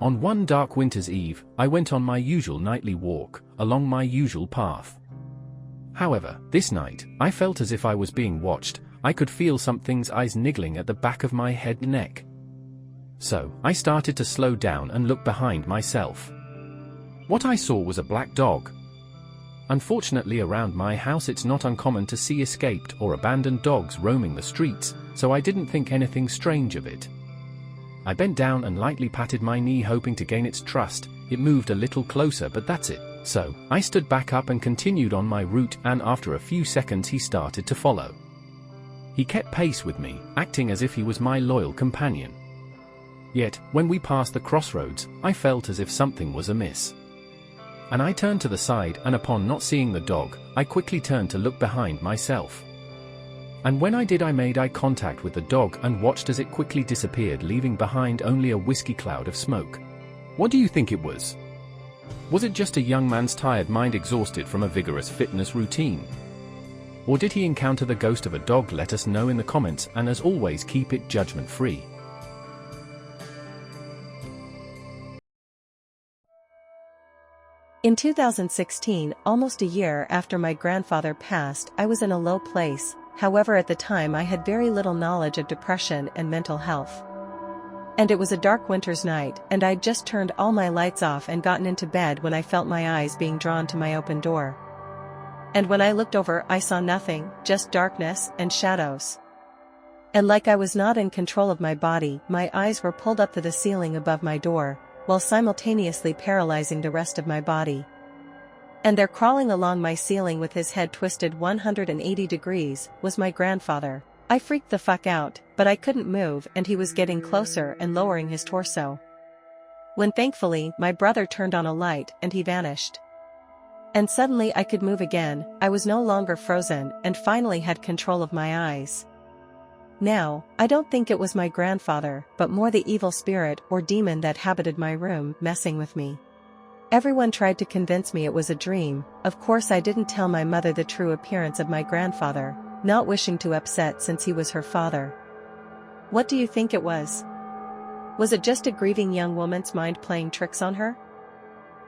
On one dark winter's eve, I went on my usual nightly walk, along my usual path. However, this night, I felt as if I was being watched. I could feel something's eyes niggling at the back of my head and neck. So, I started to slow down and look behind myself. What I saw was a black dog. Unfortunately, around my house it's not uncommon to see escaped or abandoned dogs roaming the streets, so I didn't think anything strange of it. I bent down and lightly patted my knee, hoping to gain its trust. It moved a little closer, but that's it. So, I stood back up and continued on my route, and after a few seconds he started to follow. He kept pace with me, acting as if he was my loyal companion. Yet, when we passed the crossroads, I felt as if something was amiss. And I turned to the side, and upon not seeing the dog, I quickly turned to look behind myself. And when I did, I made eye contact with the dog and watched as it quickly disappeared, leaving behind only a whiskey cloud of smoke. What do you think it was? Was it just a young man's tired mind exhausted from a vigorous fitness routine? Or did he encounter the ghost of a dog? Let us know in the comments, and as always, keep it judgment-free. In 2016, almost a year after my grandfather passed, I was in a low place. However, at the time I had very little knowledge of depression and mental health. And it was a dark winter's night, and I'd just turned all my lights off and gotten into bed when I felt my eyes being drawn to my open door. And when I looked over, I saw nothing, just darkness and shadows. And like I was not in control of my body, my eyes were pulled up to the ceiling above my door, while simultaneously paralyzing the rest of my body. And there, crawling along my ceiling with his head twisted 180 degrees, was my grandfather. I freaked the fuck out, but I couldn't move, and he was getting closer and lowering his torso. When thankfully, my brother turned on a light and he vanished. And suddenly I could move again. I was no longer frozen and finally had control of my eyes. Now, I don't think it was my grandfather, but more the evil spirit or demon that habited my room, messing with me. Everyone tried to convince me it was a dream. Of course, I didn't tell my mother the true appearance of my grandfather, not wishing to upset since he was her father. What do you think it was? Was it just a grieving young woman's mind playing tricks on her?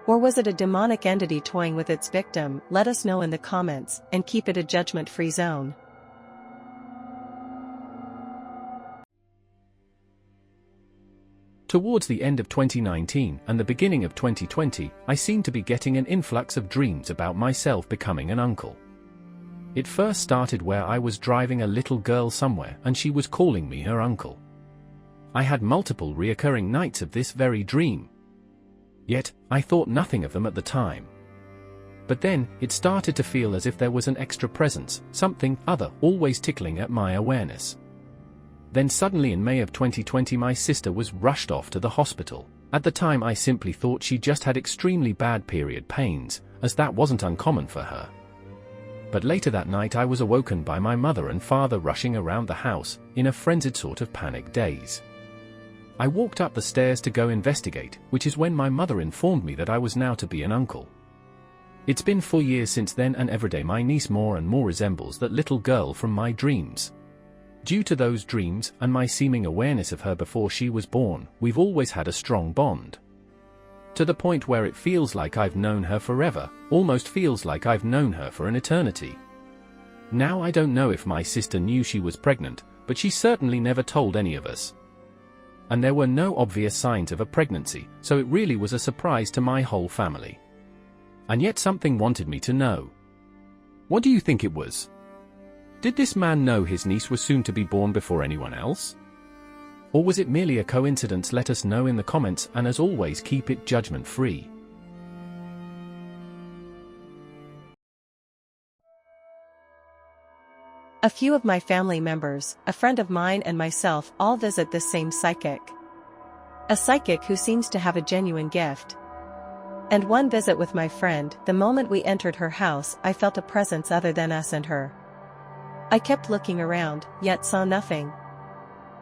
Or was it a demonic entity toying with its victim? Let us know in the comments, and keep it a judgment-free zone. Towards the end of 2019 and the beginning of 2020, I seemed to be getting an influx of dreams about myself becoming an uncle. It first started where I was driving a little girl somewhere and she was calling me her uncle. I had multiple reoccurring nights of this very dream. Yet, I thought nothing of them at the time. But then, it started to feel as if there was an extra presence, something other, always tickling at my awareness. Then suddenly in May of 2020 my sister was rushed off to the hospital. At the time I simply thought she just had extremely bad period pains, as that wasn't uncommon for her. But later that night I was awoken by my mother and father rushing around the house, in a frenzied sort of panic daze. I walked up the stairs to go investigate, which is when my mother informed me that I was now to be an uncle. It's been 4 years since then, and every day my niece more and more resembles that little girl from my dreams. Due to those dreams and my seeming awareness of her before she was born, we've always had a strong bond. To the point where it feels like I've known her forever, almost feels like I've known her for an eternity. Now I don't know if my sister knew she was pregnant, but she certainly never told any of us. And there were no obvious signs of a pregnancy, so it really was a surprise to my whole family. And yet something wanted me to know. What do you think it was? Did this man know his niece was soon to be born before anyone else? Or was it merely a coincidence? Let us know in the comments, and as always, keep it judgment-free. A few of my family members, a friend of mine and myself all visit this same psychic. A psychic who seems to have a genuine gift. And one visit with my friend, the moment we entered her house, I felt a presence other than us and her. I kept looking around, yet saw nothing.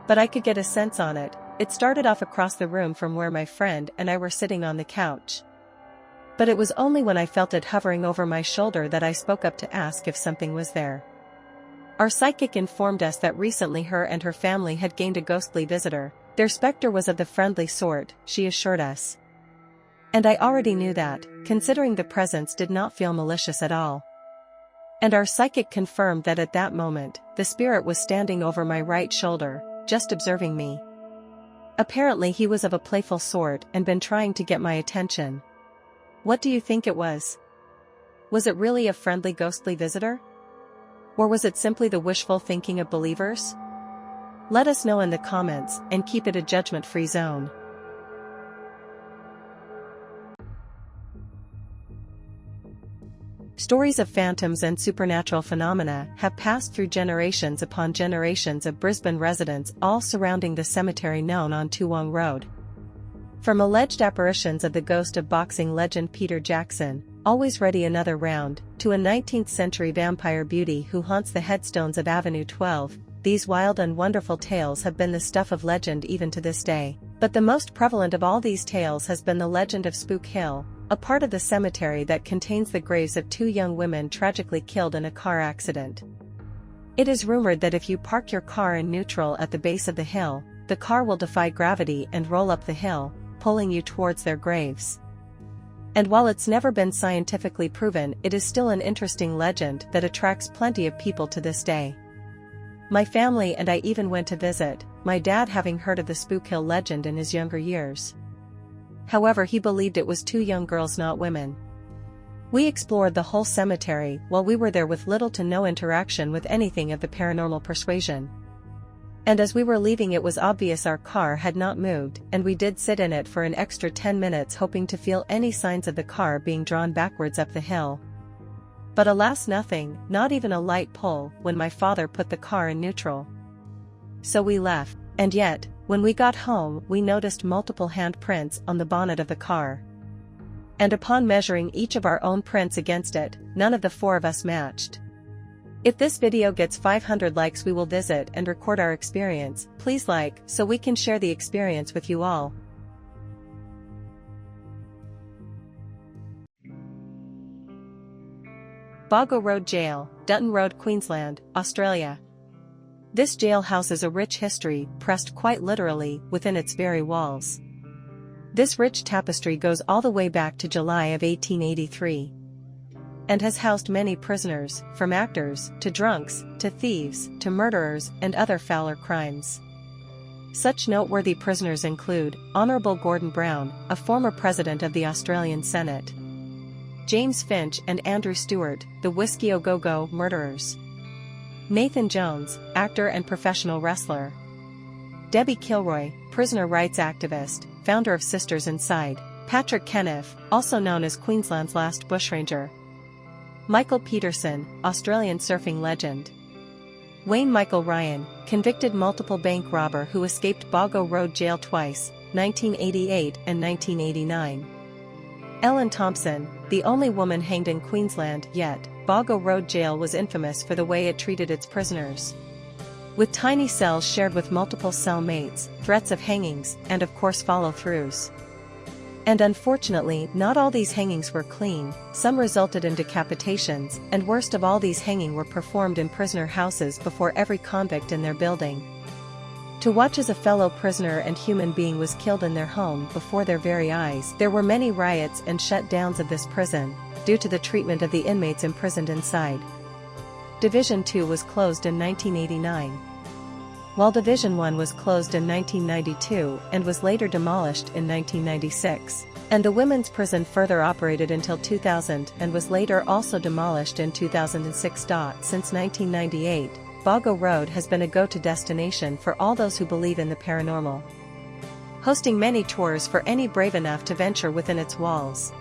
But I could get a sense on it. It started off across the room from where my friend and I were sitting on the couch. But it was only when I felt it hovering over my shoulder that I spoke up to ask if something was there. Our psychic informed us that recently her and her family had gained a ghostly visitor. Their specter was of the friendly sort, she assured us. And I already knew that, considering the presence did not feel malicious at all. And our psychic confirmed that at that moment, the spirit was standing over my right shoulder, just observing me. Apparently he was of a playful sort and been trying to get my attention. What do you think it was? Was it really a friendly ghostly visitor? Or was it simply the wishful thinking of believers? Let us know in the comments and keep it a judgment-free zone. Stories of phantoms and supernatural phenomena have passed through generations upon generations of Brisbane residents, all surrounding the cemetery known on Toowong Road. From alleged apparitions of the ghost of boxing legend Peter Jackson, always ready another round, to a 19th-century vampire beauty who haunts the headstones of Avenue 12, these wild and wonderful tales have been the stuff of legend even to this day. But the most prevalent of all these tales has been the legend of Spook Hill, a part of the cemetery that contains the graves of two young women tragically killed in a car accident. It is rumored that if you park your car in neutral at the base of the hill, the car will defy gravity and roll up the hill, pulling you towards their graves. And while it's never been scientifically proven, it is still an interesting legend that attracts plenty of people to this day. My family and I even went to visit, my dad having heard of the Spook Hill legend in his younger years. However, he believed it was two young girls, not women. We explored the whole cemetery while we were there with little to no interaction with anything of the paranormal persuasion. And as we were leaving, it was obvious our car had not moved, and we did sit in it for an extra 10 minutes hoping to feel any signs of the car being drawn backwards up the hill. But alas, nothing, not even a light pull, when my father put the car in neutral. So we left, and yet, when we got home, we noticed multiple handprints on the bonnet of the car. And upon measuring each of our own prints against it, none of the four of us matched. If this video gets 500 likes, we will visit and record our experience. Please like, so we can share the experience with you all. Bago Road Jail, Dutton Road, Queensland, Australia. This jail houses a rich history, pressed quite literally within its very walls. This rich tapestry goes all the way back to July of 1883. And has housed many prisoners, from actors, to drunks, to thieves, to murderers, and other fouler crimes. Such noteworthy prisoners include Honourable Gordon Brown, a former president of the Australian Senate; James Finch and Andrew Stewart, the Whiskey Au Go-Go murderers; Nathan Jones, actor and professional wrestler; Debbie Kilroy, prisoner rights activist, founder of Sisters Inside; Patrick Kenneth, also known as Queensland's last bushranger; Michael Peterson, Australian surfing legend; Wayne Michael Ryan, convicted multiple bank robber who escaped Bago Road Jail twice, 1988 and 1989. Ellen Thompson, the only woman hanged in Queensland yet. Bago Road Jail was infamous for the way it treated its prisoners, with tiny cells shared with multiple cell mates, threats of hangings, and of course follow-throughs. And unfortunately, not all these hangings were clean, some resulted in decapitations, and worst of all, these hangings were performed in prisoner houses before every convict in their building. To watch as a fellow prisoner and human being was killed in their home before their very eyes. There were many riots and shutdowns of this prison, due to the treatment of the inmates imprisoned inside. Division 2 was closed in 1989. While Division 1 was closed in 1992 and was later demolished in 1996, and the women's prison further operated until 2000 and was later also demolished in 2006. Since 1998, Bago Road has been a go-to destination for all those who believe in the paranormal, hosting many tours for any brave enough to venture within its walls.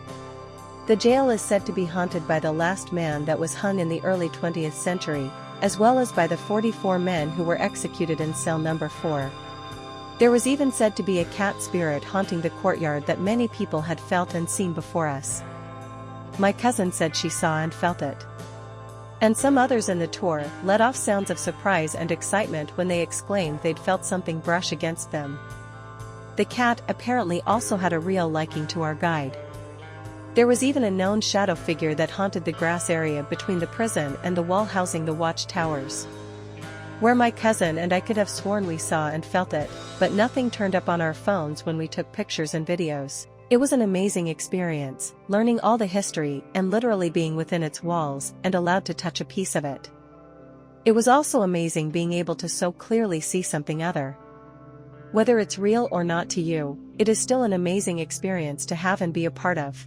The jail is said to be haunted by the last man that was hung in the early 20th century, as well as by the 44 men who were executed in cell number 4. There was even said to be a cat spirit haunting the courtyard that many people had felt and seen before us. My cousin said she saw and felt it. And some others in the tour let off sounds of surprise and excitement when they exclaimed they'd felt something brush against them. The cat apparently also had a real liking to our guide. There was even a known shadow figure that haunted the grass area between the prison and the wall housing the watchtowers. where my cousin and I could have sworn we saw and felt it, but nothing turned up on our phones when we took pictures and videos. It was an amazing experience, learning all the history and literally being within its walls and allowed to touch a piece of it. It was also amazing being able to so clearly see something other. Whether it's real or not to you, it is still an amazing experience to have and be a part of.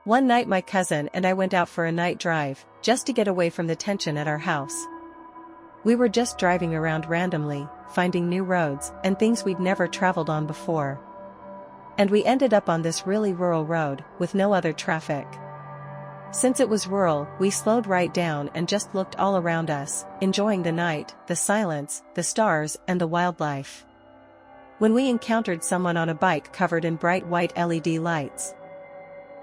One night my cousin and I went out for a night drive, just to get away from the tension at our house. We were just driving around randomly, finding new roads and things we'd never traveled on before. And we ended up on this really rural road, with no other traffic. Since it was rural, we slowed right down and just looked all around us, enjoying the night, the silence, the stars, and the wildlife. When we encountered someone on a bike covered in bright white LED lights.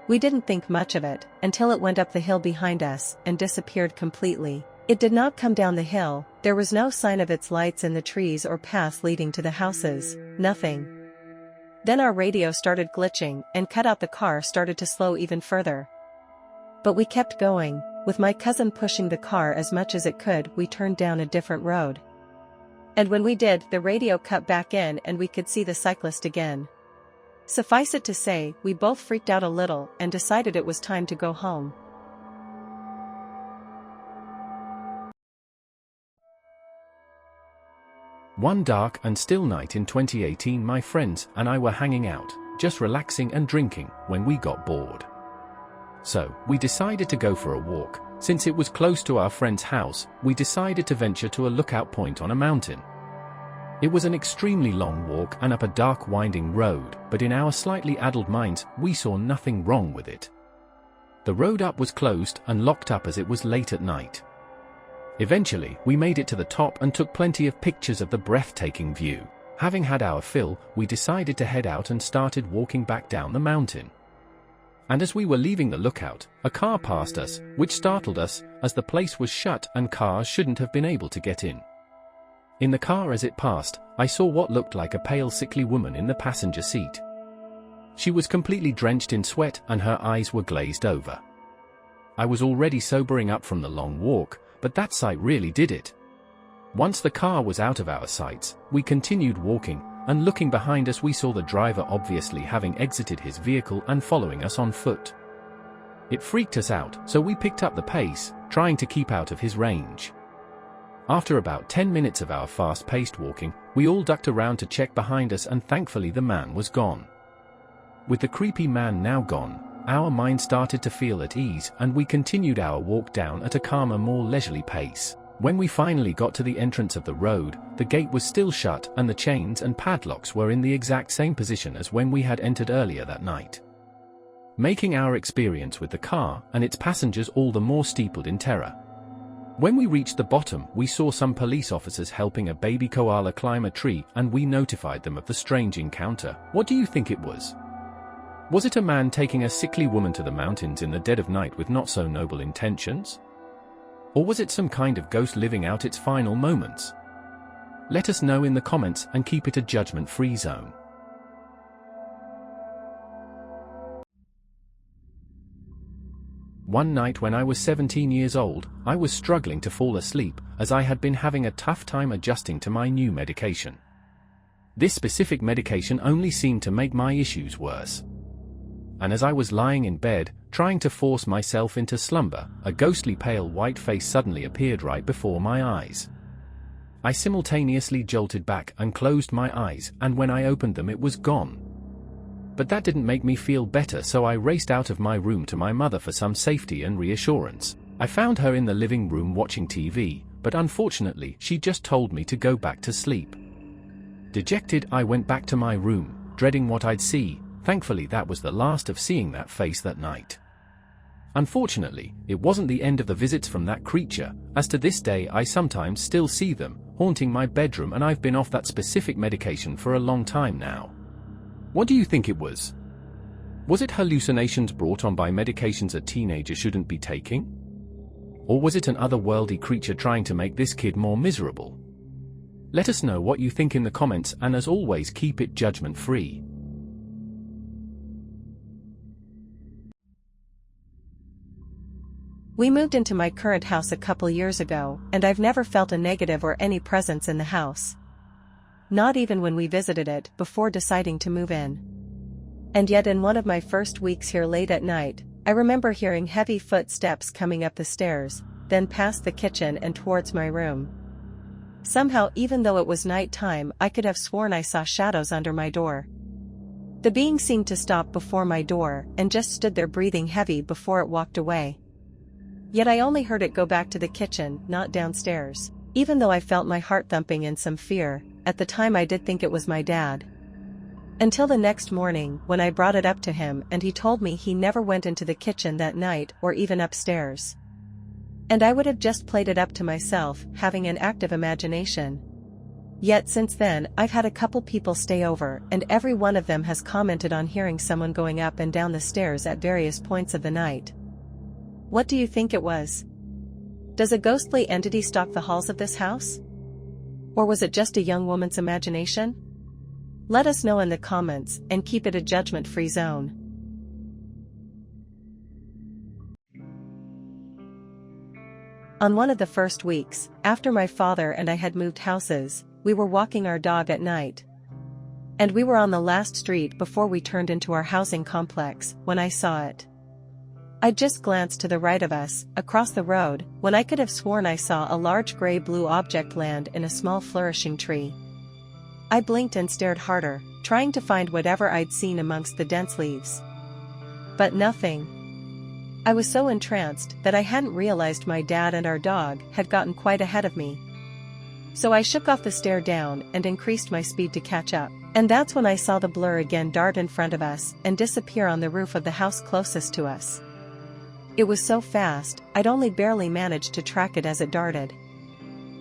We didn't think much of it, until it went up the hill behind us, and disappeared completely. It did not come down the hill, there was no sign of its lights in the trees or paths leading to the houses, nothing. Then our radio started glitching, and cut out the car started to slow even further. But we kept going, with my cousin pushing the car as much as it could. We turned down a different road. And when we did, the radio cut back in and we could see the cyclist again. Suffice it to say, we both freaked out a little and decided it was time to go home. One dark and still night in 2018, my friends and I were hanging out, just relaxing and drinking, when we got bored. So, we decided to go for a walk. Since it was close to our friend's house, we decided to venture to a lookout point on a mountain. It was an extremely long walk and up a dark winding road, but in our slightly addled minds, we saw nothing wrong with it. The road up was closed and locked up as it was late at night. Eventually, we made it to the top and took plenty of pictures of the breathtaking view. Having had our fill, we decided to head out and started walking back down the mountain. And as we were leaving the lookout, a car passed us, which startled us, as the place was shut and cars shouldn't have been able to get in. In the car as it passed, I saw what looked like a pale sickly woman in the passenger seat. She was completely drenched in sweat and her eyes were glazed over. I was already sobering up from the long walk, but that sight really did it. Once the car was out of our sights, we continued walking, and looking behind us we saw the driver obviously having exited his vehicle and following us on foot. It freaked us out, so we picked up the pace, trying to keep out of his range. After about 10 minutes of our fast-paced walking, we all ducked around to check behind us and thankfully the man was gone. With the creepy man now gone, our mind started to feel at ease and we continued our walk down at a calmer, more leisurely pace. When we finally got to the entrance of the road, the gate was still shut and the chains and padlocks were in the exact same position as when we had entered earlier that night, making our experience with the car and its passengers all the more steepled in terror. When we reached the bottom, we saw some police officers helping a baby koala climb a tree and we notified them of the strange encounter. What do you think it was? Was it a man taking a sickly woman to the mountains in the dead of night with not so noble intentions? Or was it some kind of ghost living out its final moments? Let us know in the comments and keep it a judgment-free zone. One night when I was 17 years old, I was struggling to fall asleep, as I had been having a tough time adjusting to my new medication. This specific medication only seemed to make my issues worse. And as I was lying in bed, trying to force myself into slumber, a ghostly pale white face suddenly appeared right before my eyes. I simultaneously jolted back and closed my eyes, and when I opened them it was gone. But that didn't make me feel better, so I raced out of my room to my mother for some safety and reassurance. I found her in the living room watching TV, but unfortunately she just told me to go back to sleep. Dejected, I went back to my room, dreading what I'd see. Thankfully that was the last of seeing that face that night. Unfortunately, it wasn't the end of the visits from that creature, as to this day I sometimes still see them, haunting my bedroom, and I've been off that specific medication for a long time now. What do you think it was? Was it hallucinations brought on by medications a teenager shouldn't be taking? Or was it an otherworldly creature trying to make this kid more miserable? Let us know what you think in the comments, and as always, keep it judgment-free. We moved into my current house a couple years ago, and I've never felt a negative or any presence in the house. Not even when we visited it before deciding to move in. And yet in one of my first weeks here late at night, I remember hearing heavy footsteps coming up the stairs, then past the kitchen and towards my room. Somehow, even though it was night time, I could have sworn I saw shadows under my door. The being seemed to stop before my door and just stood there breathing heavy before it walked away. Yet I only heard it go back to the kitchen, not downstairs. Even though I felt my heart thumping in some fear, at the time I did think it was my dad. Until the next morning, when I brought it up to him and he told me he never went into the kitchen that night or even upstairs. And I would have just played it up to myself, having an active imagination. Yet since then, I've had a couple people stay over, and every one of them has commented on hearing someone going up and down the stairs at various points of the night. What do you think it was? Does a ghostly entity stalk the halls of this house? Or was it just a young woman's imagination? Let us know in the comments, and keep it a judgment-free zone. On one of the first weeks, after my father and I had moved houses, we were walking our dog at night. And we were on the last street before we turned into our housing complex, when I saw it. I just glanced to the right of us, across the road, when I could have sworn I saw a large gray-blue object land in a small flourishing tree. I blinked and stared harder, trying to find whatever I'd seen amongst the dense leaves. But nothing. I was so entranced that I hadn't realized my dad and our dog had gotten quite ahead of me. So I shook off the stare down and increased my speed to catch up. And that's when I saw the blur again dart in front of us and disappear on the roof of the house closest to us. It was so fast, I'd only barely managed to track it as it darted.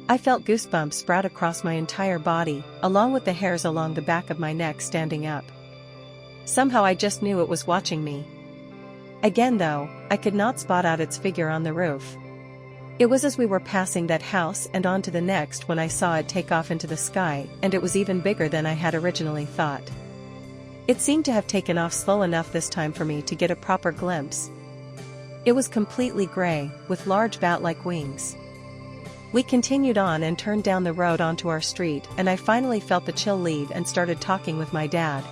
I felt goosebumps sprout across my entire body, along with the hairs along the back of my neck standing up. Somehow I just knew it was watching me. Again though, I could not spot out its figure on the roof. It was as we were passing that house and on to the next when I saw it take off into the sky, and it was even bigger than I had originally thought. It seemed to have taken off slow enough this time for me to get a proper glimpse. It was completely gray, with large bat-like wings. We continued on and turned down the road onto our street, and I finally felt the chill leave and started talking with my dad.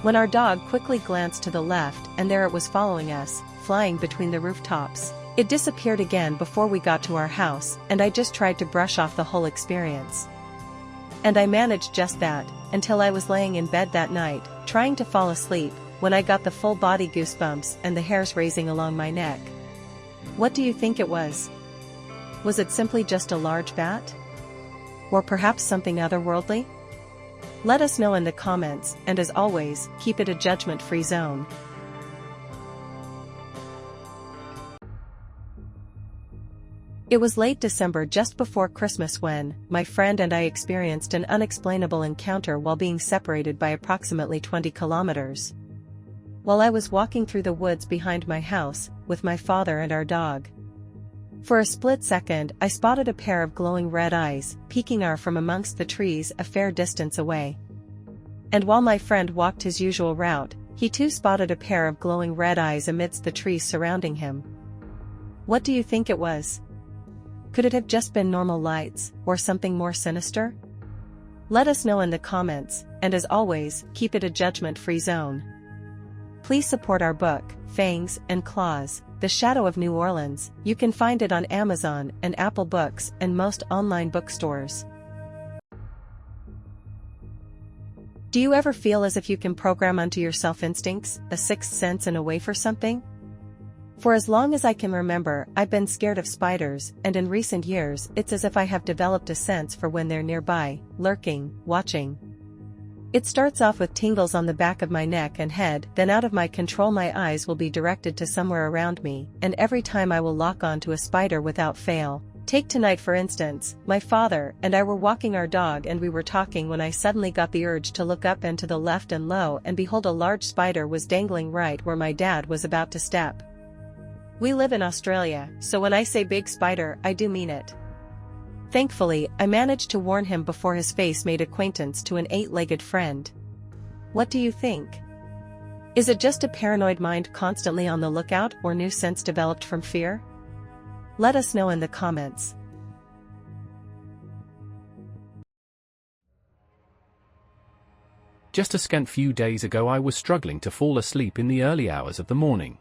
When our dog quickly glanced to the left, and there it was following us, flying between the rooftops. It disappeared again before we got to our house, and I just tried to brush off the whole experience. And I managed just that, until I was laying in bed that night, trying to fall asleep, when I got the full body goosebumps and the hairs raising along my neck. What do you think it was? Was it simply just a large bat? Or perhaps something otherworldly? Let us know in the comments, and as always, keep it a judgment-free zone. It was late December just before Christmas when my friend and I experienced an unexplainable encounter while being separated by approximately 20 kilometers. While I was walking through the woods behind my house, with my father and our dog. For a split second, I spotted a pair of glowing red eyes, peeking out from amongst the trees a fair distance away. And while my friend walked his usual route, he too spotted a pair of glowing red eyes amidst the trees surrounding him. What do you think it was? Could it have just been normal lights, or something more sinister? Let us know in the comments, and as always, keep it a judgment-free zone. Please support our book, Fangs and Claws, The Shadow of New Orleans. You can find it on Amazon and Apple Books and most online bookstores. Do you ever feel as if you can program unto yourself instincts, a sixth sense in a way for something? For as long as I can remember, I've been scared of spiders, and in recent years, it's as if I have developed a sense for when they're nearby, lurking, watching. It starts off with tingles on the back of my neck and head, then out of my control my eyes will be directed to somewhere around me, and every time I will lock onto a spider without fail. Take tonight for instance, my father and I were walking our dog and we were talking when I suddenly got the urge to look up and to the left, and lo and behold, a large spider was dangling right where my dad was about to step. We live in Australia, so when I say big spider, I do mean it. Thankfully, I managed to warn him before his face made acquaintance to an 8-legged friend. What do you think? Is it just a paranoid mind constantly on the lookout, or new sense developed from fear? Let us know in the comments. Just a scant few days ago I was struggling to fall asleep in the early hours of the morning.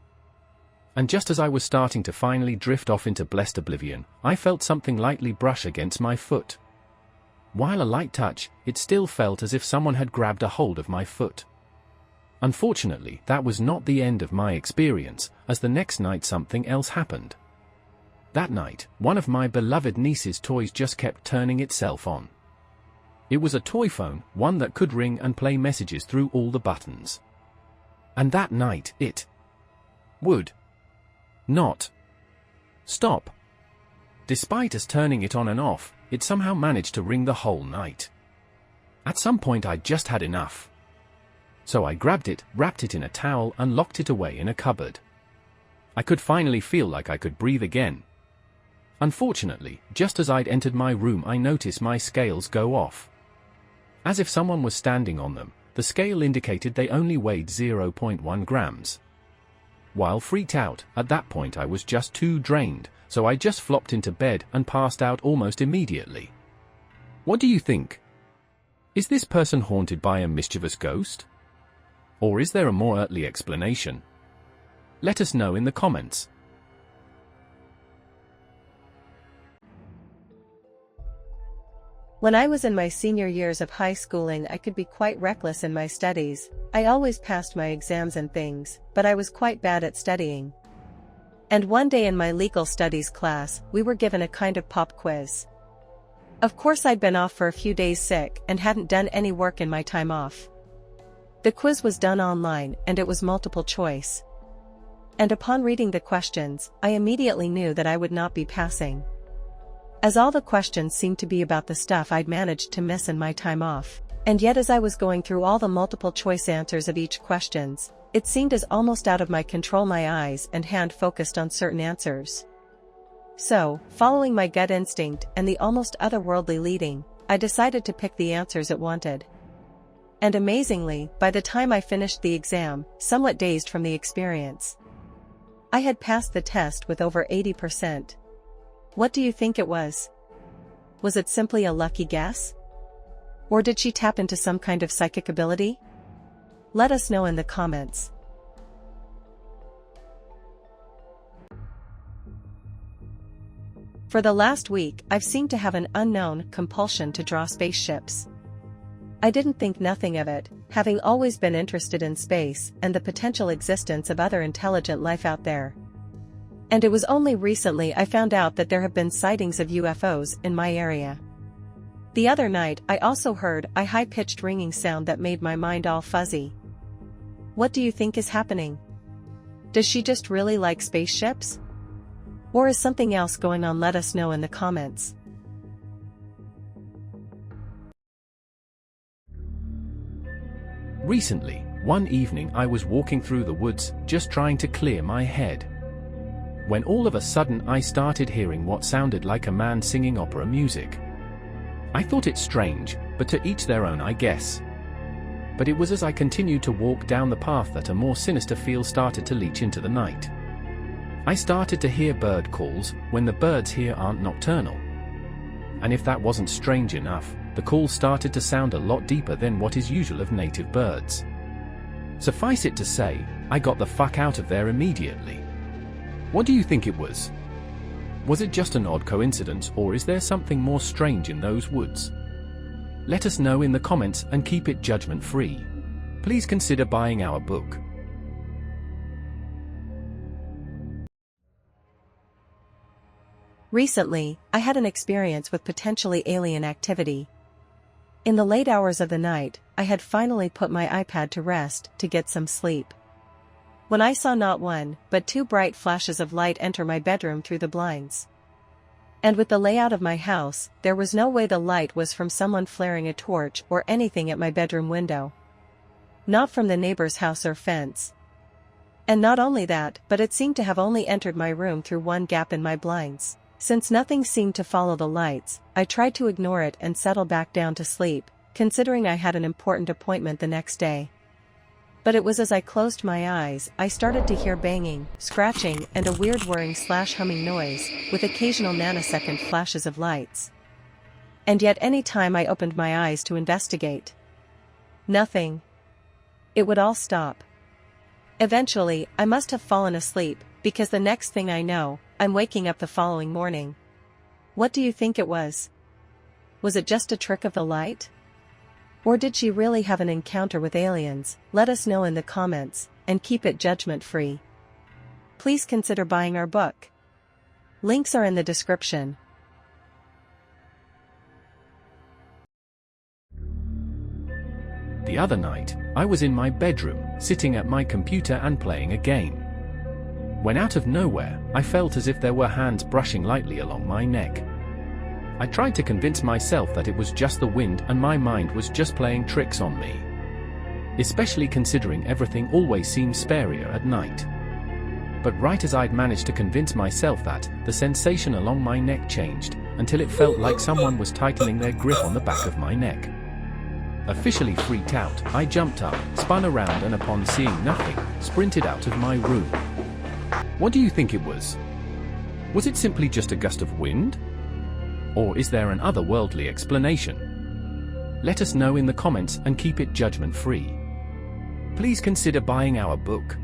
And just as I was starting to finally drift off into blessed oblivion, I felt something lightly brush against my foot. While a light touch, it still felt as if someone had grabbed a hold of my foot. Unfortunately, that was not the end of my experience, as the next night something else happened. That night, one of my beloved niece's toys just kept turning itself on. It was a toy phone, one that could ring and play messages through all the buttons. And that night, it would not stop. Despite us turning it on and off, it somehow managed to ring the whole night. At some point I just had enough. So I grabbed it, wrapped it in a towel and locked it away in a cupboard. I could finally feel like I could breathe again. Unfortunately, just as I'd entered my room I noticed my scales go off. As if someone was standing on them, the scale indicated they only weighed 0.1 grams. While freaked out, at that point I was just too drained, so I just flopped into bed and passed out almost immediately. What do you think? Is this person haunted by a mischievous ghost? Or is there a more earthly explanation? Let us know in the comments. When I was in my senior years of high schooling I could be quite reckless in my studies. I always passed my exams and things, but I was quite bad at studying. And one day in my legal studies class, we were given a kind of pop quiz. Of course I'd been off for a few days sick and hadn't done any work in my time off. The quiz was done online and it was multiple choice. And upon reading the questions, I immediately knew that I would not be passing, as all the questions seemed to be about the stuff I'd managed to miss in my time off. And yet as I was going through all the multiple choice answers of each questions, it seemed as almost out of my control my eyes and hand focused on certain answers. So, following my gut instinct and the almost otherworldly leading, I decided to pick the answers it wanted. And amazingly, by the time I finished the exam, somewhat dazed from the experience, I had passed the test with over 80%. What do you think it was? Was it simply a lucky guess? Or did she tap into some kind of psychic ability? Let us know in the comments. For the last week, I've seemed to have an unknown compulsion to draw spaceships. I didn't think nothing of it, having always been interested in space and the potential existence of other intelligent life out there. And it was only recently I found out that there have been sightings of UFOs in my area. The other night I also heard a high-pitched ringing sound that made my mind all fuzzy. What do you think is happening? Does she just really like spaceships? Or is something else going on? Let us know in the comments. Recently, one evening I was walking through the woods, just trying to clear my head, when all of a sudden I started hearing what sounded like a man singing opera music. I thought it strange, but to each their own I guess. But it was as I continued to walk down the path that a more sinister feel started to leach into the night. I started to hear bird calls, when the birds here aren't nocturnal. And if that wasn't strange enough, the calls started to sound a lot deeper than what is usual of native birds. Suffice it to say, I got the fuck out of there immediately. What do you think it was? Was it just an odd coincidence, or is there something more strange in those woods? Let us know in the comments and keep it judgment-free. Please consider buying our book. Recently, I had an experience with potentially alien activity. In the late hours of the night, I had finally put my iPad to rest to get some sleep, when I saw not one, but two bright flashes of light enter my bedroom through the blinds. And with the layout of my house, there was no way the light was from someone flaring a torch or anything at my bedroom window. Not from the neighbor's house or fence. And not only that, but it seemed to have only entered my room through one gap in my blinds. Since nothing seemed to follow the lights, I tried to ignore it and settle back down to sleep, considering I had an important appointment the next day. But it was as I closed my eyes, I started to hear banging, scratching, and a weird whirring/humming noise, with occasional nanosecond flashes of lights. And yet any time I opened my eyes to investigate, nothing. It would all stop. Eventually, I must have fallen asleep, because the next thing I know, I'm waking up the following morning. What do you think it was? Was it just a trick of the light? Or did she really have an encounter with aliens? Let us know in the comments, and keep it judgment-free. Please consider buying our book. Links are in the description. The other night, I was in my bedroom, sitting at my computer and playing a game. When out of nowhere, I felt as if there were hands brushing lightly along my neck. I tried to convince myself that it was just the wind and my mind was just playing tricks on me. Especially considering everything always seems sparier at night. But right as I'd managed to convince myself that, the sensation along my neck changed, until it felt like someone was tightening their grip on the back of my neck. Officially freaked out, I jumped up, spun around and upon seeing nothing, sprinted out of my room. What do you think it was? Was it simply just a gust of wind? Or is there an otherworldly explanation? Let us know in the comments and keep it judgment-free. Please consider buying our book.